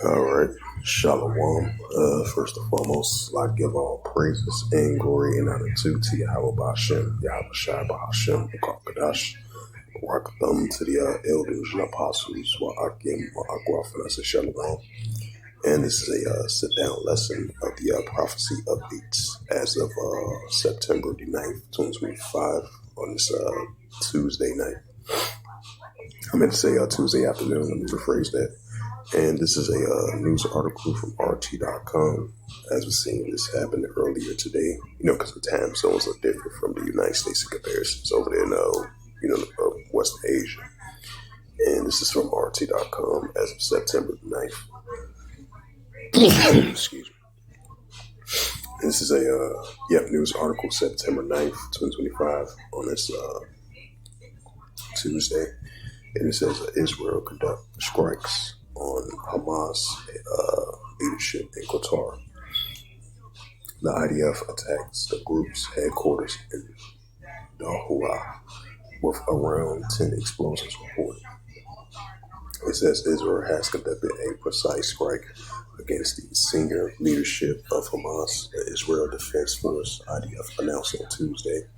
All right, Shalom. First and foremost, I'd like to give all praises and glory and honor to Yahweh Bashem, Yahweh Shai Bahashem, Kadash, Rakatham, to the elders and apostles, Wa'akim, Wa'akwaf, and I say Shalom. And this is a sit-down lesson of the prophecy updates as of September the 9th, 2025, on this Tuesday night. I meant to say Tuesday afternoon, let me rephrase that. And this is a news article from RT.com. As we've seen, this happened earlier today, because the time zones are different from the United States in comparison. It's over there in, West Asia. And this is from RT.com as of September the 9th. Excuse me. This is a news article, September 9th, 2025, on this Tuesday. And it says Israel conduct strikes on Hamas leadership in Qatar. The IDF attacks the group's headquarters in Doha with around 10 explosions reported. It says Israel has conducted a precise strike against the senior leadership of Hamas, the Israel Defense Force, IDF, announced on Tuesday,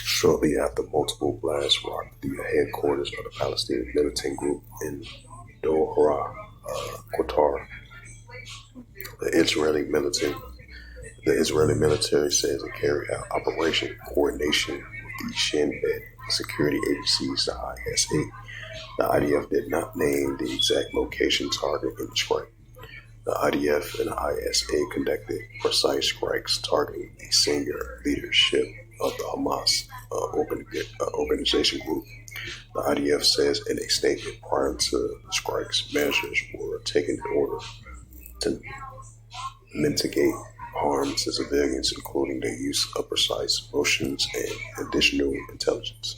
shortly after multiple blasts rocked the headquarters of the Palestinian militant group in Doha, Qatar. The Israeli military says it carried out operation coordination with the Shin Bet security agencies, the ISA. The IDF did not name the exact location target in the strike. The IDF and the ISA conducted precise strikes targeting the senior leadership of the Hamas organization group. The IDF says in a statement prior to the strikes, measures were taken in order to mitigate harm to civilians, including the use of precise motions and additional intelligence.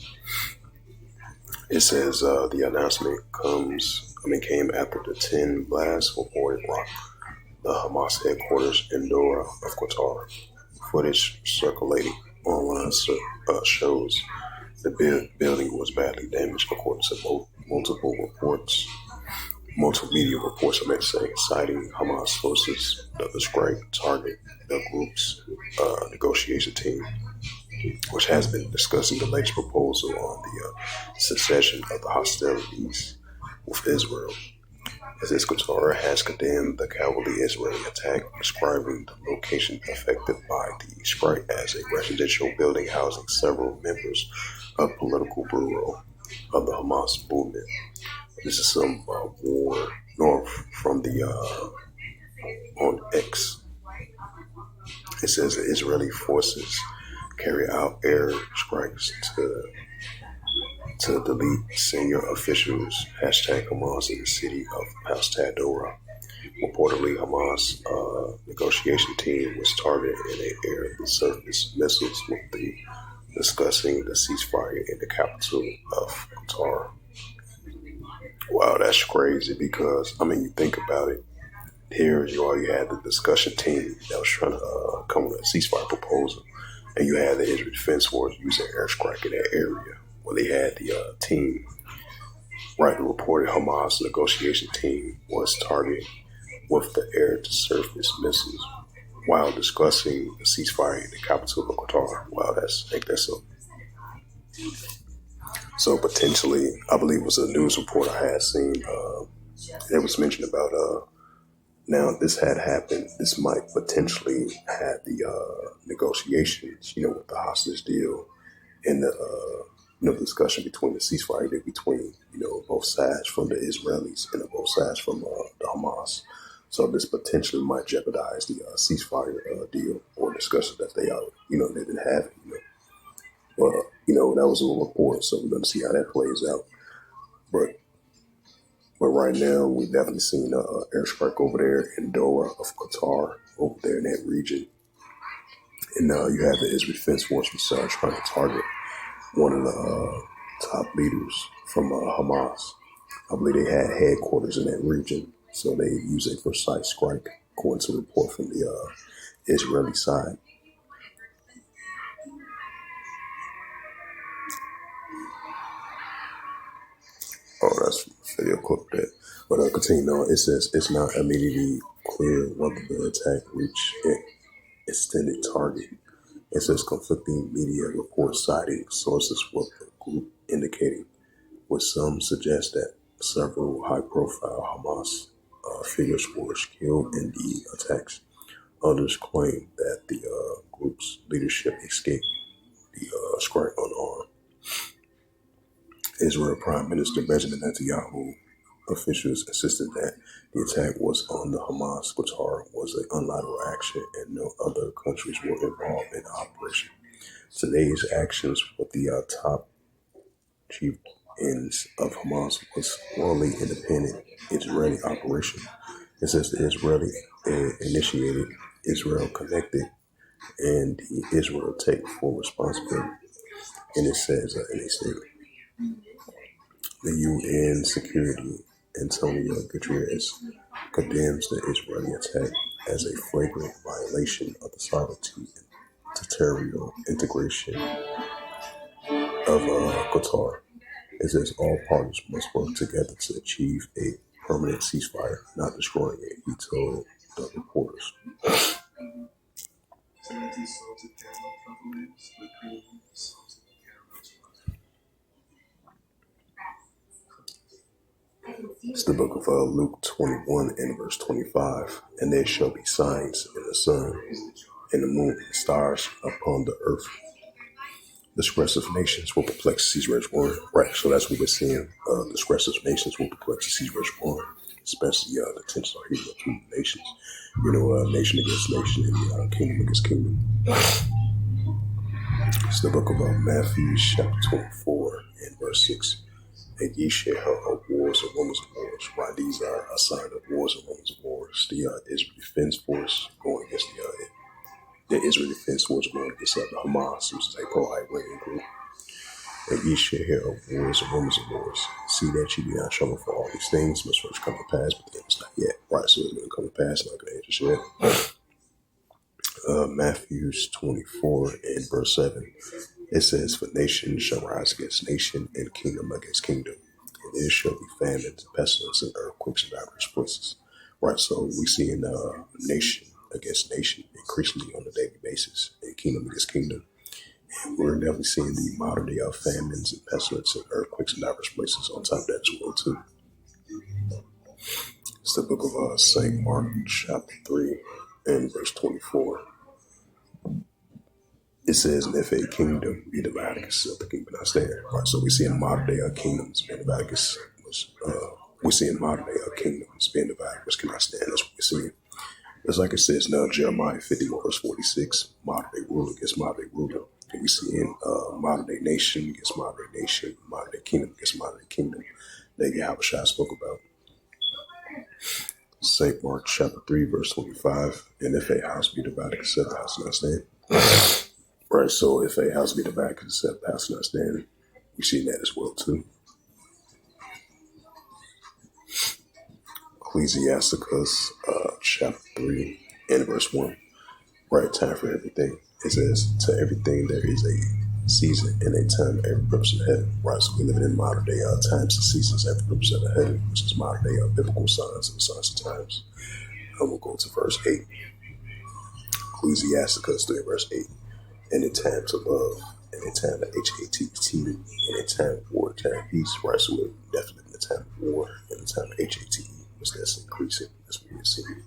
It says the announcement came after the 10 blasts reported rocked the Hamas headquarters in Doha of Qatar. Footage circulating online shows the building was badly damaged, according to multiple media reports, citing Hamas forces that the strike target the group's negotiation team, which has been discussing the latest proposal on the cessation of the hostilities with Israel. As Qatar has condemned the cowardly Israeli attack, describing the location affected by the strike as a residential building housing several members of political bureau of the Hamas movement. This is some war north from the on X. It says the Israeli forces carry out air strikes to delete senior officials, #Hamas, in the city of Doha. Reportedly, Hamas negotiation team was targeted in an air-to-surface missiles with discussing the ceasefire in the capital of Qatar. Wow, that's crazy because, you think about it. Here you had the discussion team that was trying to come with a ceasefire proposal, and you had the Israel Defense Force using airstrike in that area. Well, they had the team, right, the reported Hamas negotiation team was targeted with the air-to-surface missiles while discussing the ceasefire in the capital of Qatar. Wow, ain't that so? So potentially, I believe it was a news report I had seen. It was mentioned about now this had happened. This might potentially have the negotiations, with the hostage deal and the discussion between the ceasefire between both sides from the Israelis and both sides from the Hamas. So this potentially might jeopardize the ceasefire deal or discussion that they are they've been having. Well, that was a report, so we're going to see how that plays out. But right now, we've definitely seen an airstrike over there in Doha of Qatar, over there in that region. And you have the Israel Defense Force trying to target one of the top leaders from Hamas. I believe they had headquarters in that region, so they use a precise strike, according to the report from the Israeli side. Oh, that's video clip that. But continue on. It says it's not immediately clear whether the attack reached its intended target. It says conflicting media reports citing sources with the group indicating, with some suggest that several high-profile Hamas figures were killed in the attacks. Others claim that the group's leadership escaped the strike unarmed. Israel Prime Minister Benjamin Netanyahu officials insisted that the attack was on the Hamas. Qatar was an unilateral action and no other countries were involved in the operation. Today's actions with the top chief ends of Hamas was morally independent Israeli operation. It says the Israeli initiated, Israel connected, and the Israel take full responsibility. And it says in a statement, the UN Security Antonio Guterres condemns the Israeli attack as a flagrant violation of the sovereignty and territorial integration of Qatar. It says all parties must work together to achieve a permanent ceasefire, not destroying it, he told the reporters. It's the book of Luke 21 and verse 25. And there shall be signs in the sun, in the moon, and stars upon the earth. Disgressive nations will perplex Caesar's word. Right, so that's what we're seeing. Disgressive nations will perplex Caesar's word, especially the tensions are heating up between nations. Nation against nation and kingdom against kingdom. It's the book of Matthew, chapter 24 and verse 6. And ye shall have wars and rumors of wars. Why these are a sign of wars and rumors of wars. The Israel Defense Force going against the Israel Defense Force going against the Hamas, which is a pro-Iranian group. And ye shall hear of wars and rumors of wars. See that ye be not troubled, for all these things must first come to pass, but the end is not yet. Right, so it's going to come to pass, not going to just yet. Matthew 24 and verse 7. It says, for nation shall rise against nation, and kingdom against kingdom. And there shall be famines, pestilence, and earthquakes in diverse places. Right, so we see in nation against nation increasingly on a daily basis, and kingdom against kingdom. And we're definitely seeing the modern day of famines and pestilence and earthquakes in diverse places on top of that as well, too. It's the book of St. Mark, chapter 3, and verse 24. It says, and if a kingdom be divided, the kingdom not stand. Right, so we see in modern day kingdoms being divided. We see in modern day kingdoms being divided, which cannot stand. That's what we're seeing. It's like it says now, Jeremiah 51 verse 46, modern day ruler against modern day ruler. And we see in modern day nation against modern day nation, modern day kingdom against modern day kingdom that Yahushua spoke about. St. Mark chapter 3 verse 25, and if a house be divided, the house not stand. Right, so if a house be divided, the house not stand. We see that as well too. Ecclesiasticus chapter 3 and verse 1. Right, time for everything. It says, to everything there is a season and a time, every purpose of heaven. Right, so we live in modern day times and seasons, every purpose of the heaven, which is modern day biblical signs and signs of times. And we'll go to verse 8. Ecclesiasticus 3 verse 8. And in time to love, and in time to HATT, and in time of war, time of peace. Right, so we're definitely in the time of war, and the time of HATE, which that's increasing. That's what we're seeing.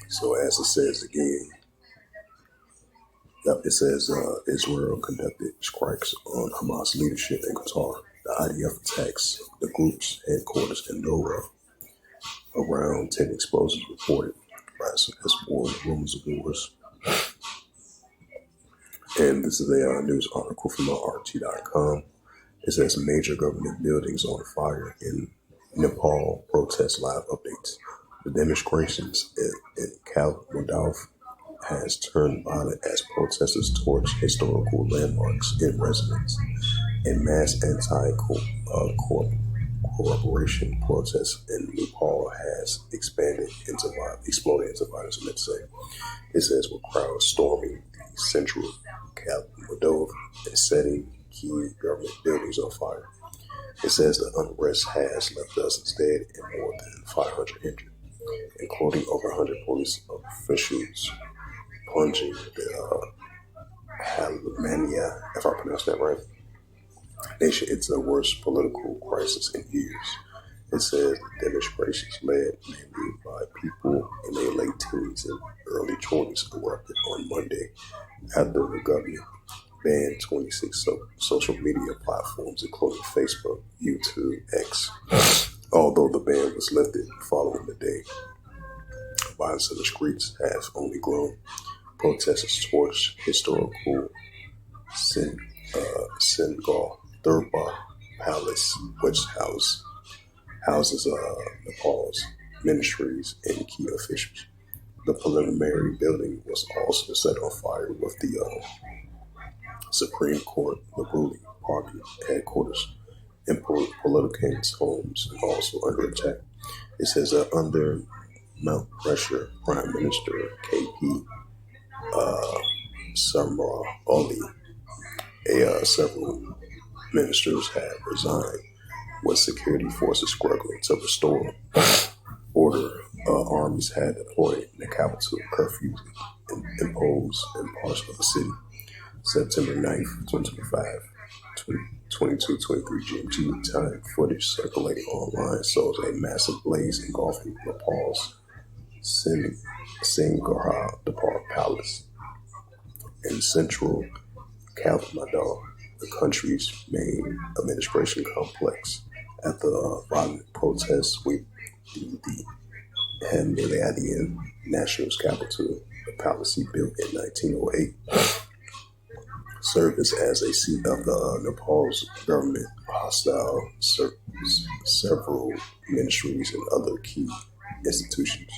So as it says again, it says Israel conducted strikes on Hamas leadership in Qatar. The IDF attacks the group's headquarters in Doha. Around 10 explosions reported. Right, so that's war, rumors of wars. And this is a news article from RT.com. It says major government buildings on fire in Nepal, protest live updates. The demonstrations in Kathmandu has turned violent as protesters torch historical landmarks in residence, and mass anti-cooperation protests in Nepal has exploded into violence. Let's say it says with crowds storming the central Kathmandu and setting key government buildings on fire. It says the unrest has left dozens dead and more than 500 injured, including over 100 police officials plunging the Halimania, if I pronounced that right, nation into the worst political crisis in years. It says the demonstrations led mainly by people in their late teens and early 20s erupted on Monday after the government banned 26 social media platforms, including Facebook, YouTube, X. Although the ban was lifted following the day, violence in the streets has only grown. Protesters torched historical Senegal Durbar Palace, which houses Nepal's ministries and key officials. The preliminary building was also set on fire with the Supreme Court, the ruling party headquarters, and politicians' homes also under attack. It says under Mount Pressure, Prime Minister KP Samra Ali, several ministers have resigned, with security forces struggling to restore order. Armies had deployed in the capital, curfews imposed in parts of the city. September 9th, 2025, 22:23 GMT time footage circulating online shows a massive blaze engulfing Nepal's Singapore Palace in central Kathmandu, the country's main administration complex. At the violent protests sweep through the Himalayan national's capital, the palace he built in 1908 served as a seat of the Nepal's government, hostile several ministries and other key institutions.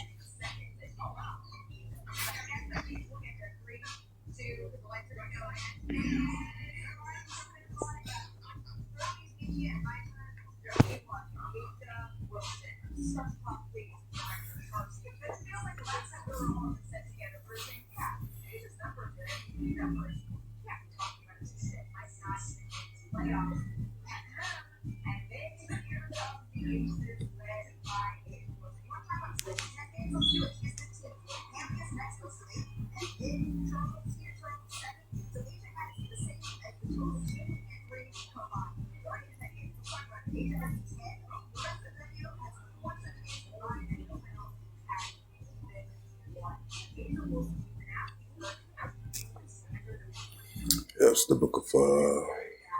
That's the book of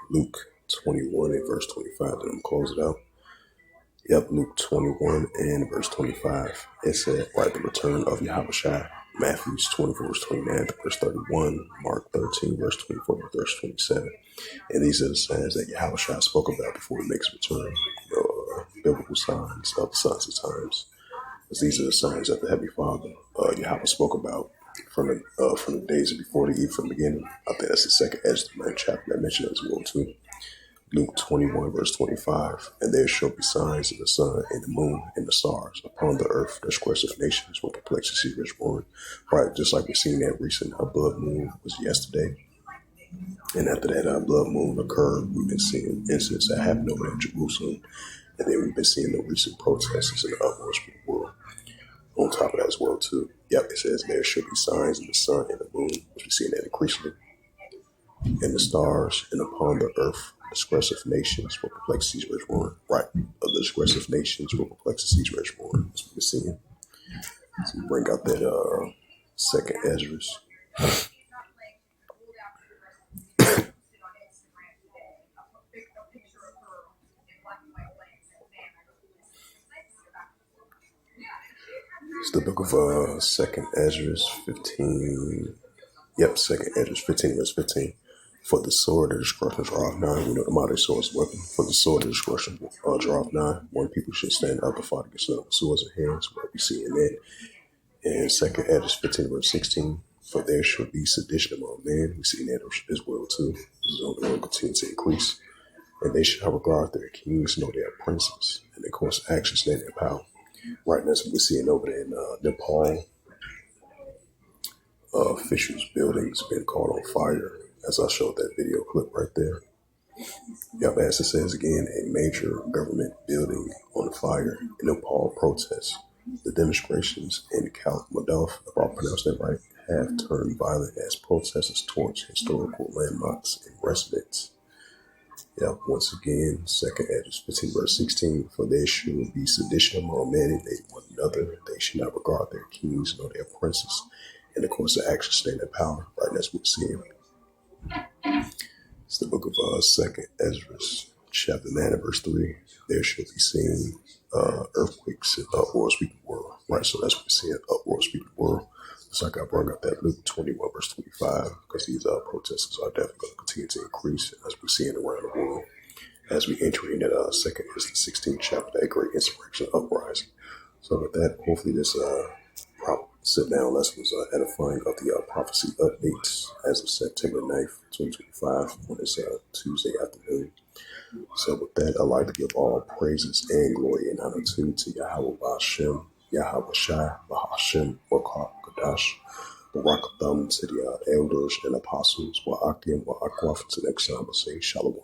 Luke 21 and verse 25. Then I'm close it out. Yep, Luke 21 and verse 25. It said, right, the return of Yahushua. Matthew 24, verse 29 to verse 31. Mark 13, verse 24 to verse 27. And these are the signs that Yahushua spoke about before he makes return. Biblical signs of the signs of times. Because these are the signs that the Heavenly Father, Yahweh, spoke about from the days before the eve from the beginning. I think that's the second Ezra chapter that mentioned as well too. Luke 21 verse 25, and there shall be signs of the sun and the moon and the stars upon the earth. The squares of nations will perplexity rich born. Right, just like we seen that recent blood moon was yesterday. And after that blood moon occurred, we've been seeing incidents that happened over in Jerusalem. And then we've been seeing the recent protests and the uproars from the world. On top of that as well too. Yep, it says there should be signs in the sun and the moon, which we're seeing that increasingly, and the stars, and upon the earth, disgressive nations will perplexities rich born. Right, of the disgressive nations will perplexities rich born. That's what we're seeing. So we bring out that second Ezra. It's the book of second Ezra 15. Yep, second Ezra 15 verse 15. For the sword of destruction draweth nigh. We know the modern sword's weapon. For the sword of destruction draweth nigh. One people should stand up and fight against another with swords in hands. What we see in that. And second Ezra 15 verse 16. For there shall be sedition among men. We see that as well too. This will continue to increase. And they shall regard their kings, know their princes, and their course actions stand in power. Right now, that's what we're seeing over there in Nepal. Officials' buildings been caught on fire, as I showed that video clip right there. Yep, as it says again, a major government building on fire in Nepal protests. The demonstrations in Kathmandu, if I pronounced that right, have turned violent as protesters torch historical landmarks and residents. Yep, once again, second Edges 15 verse 16, for there should be sedition among men and they one another. They should not regard their kings nor their princes. And of course, the action stay in power. Right, that's what we're seeing. It's the book of Second Ezra, chapter 9 and verse 3. There shall be seen earthquakes and uproar speaking the world. Right, so that's what we're seeing, uproar speaking the world. It's like I brought up that Luke 21 verse 25, because these protesters are definitely going to continue to increase as we're seeing around the world. As we enter into second is the 16th chapter, that great inspiration uprising. So with that, hopefully this sit down lesson was edifying of the prophecy updates as of September 9th, 2025 on this Tuesday afternoon. So with that, I'd like to give all praises and glory and honor to Yahweh Bashem, Yahweh Shai, Bahashem, Wakar Kadash, Barakatham, to the elders and apostles, Wa'akim, Wa'akwaf, to the next time, I say Shalom.